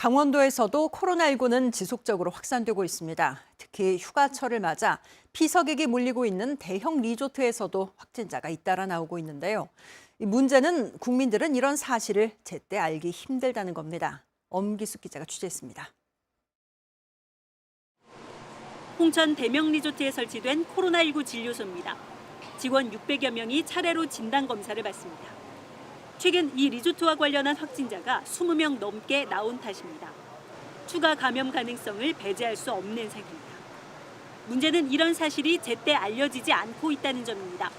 강원도에서도 코로나19는 지속적으로 확산되고 있습니다. 특히 휴가철을 맞아 피서객이 몰리고 있는 대형 리조트에서도 확진자가 잇따라 나오고 있는데요. 이 문제는 국민들은 이런 사실을 제때 알기 힘들다는 겁니다. 엄기숙 기자가 취재했습니다. 홍천 대명 리조트에 설치된 코로나19 진료소입니다. 직원 600여 명이 차례로 진단검사를 받습니다. 최근 이 리조트와 관련한 확진자가 20명 넘게 나온 탓입니다. 추가 감염 가능성을 배제할 수 없는 상태입니다. 문제는 이런 사실이 제때 알려지지 않고 있다는 점입니다.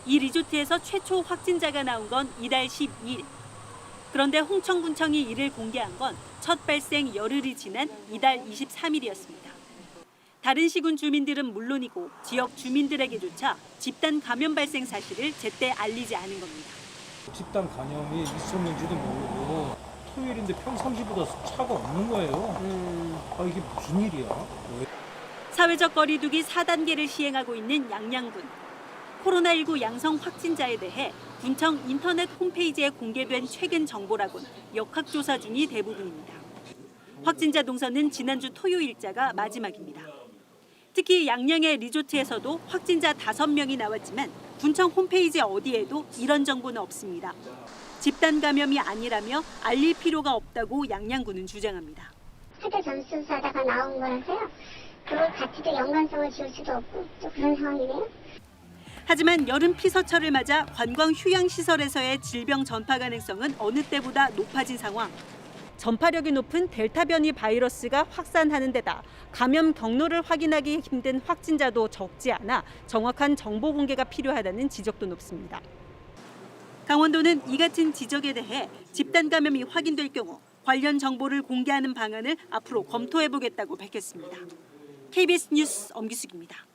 이 리조트에서 최초 확진자가 나온 건 이달 12일. 그런데 홍천군청이 이를 공개한 건 첫 발생 열흘이 지난 이달 23일이었습니다. 다른 시군 주민들은 물론이고 지역 주민들에게조차 집단 감염 발생 사실을 제때 알리지 않은 겁니다. 집단 감염이 있었는지도 모르고 토요일인데 평상시보다 차가 없는 거예요. 이게 무슨 일이야? 사회적 거리두기 4단계를 시행하고 있는 양양군. 코로나19 양성 확진자에 대해 군청 인터넷 홈페이지에 공개된 최근 정보라곤 역학조사 중이 대부분입니다. 확진자 동선은 지난주 토요일자가 마지막입니다. 특히 양양의 리조트에서도 확진자 5명이 나왔지만 군청 홈페이지 어디에도 이런 정보는 없습니다. 집단 감염이 아니라며 알릴 필요가 없다고 양양군은 주장합니다. 학교 전수사다가 나온 거라서요. 그걸 같이도 연관성을 지을 수도 없고 또 그런 상황이네요. 하지만 여름 피서철을 맞아 관광 휴양시설에서의 질병 전파 가능성은 어느 때보다 높아진 상황. 전파력이 높은 델타 변이 바이러스가 확산하는 데다 감염 경로를 확인하기 힘든 확진자도 적지 않아 정확한 정보 공개가 필요하다는 지적도 높습니다. 강원도는 이 같은 지적에 대해 집단 감염이 확인될 경우 관련 정보를 공개하는 방안을 앞으로 검토해보겠다고 밝혔습니다. KBS 뉴스 엄기숙입니다.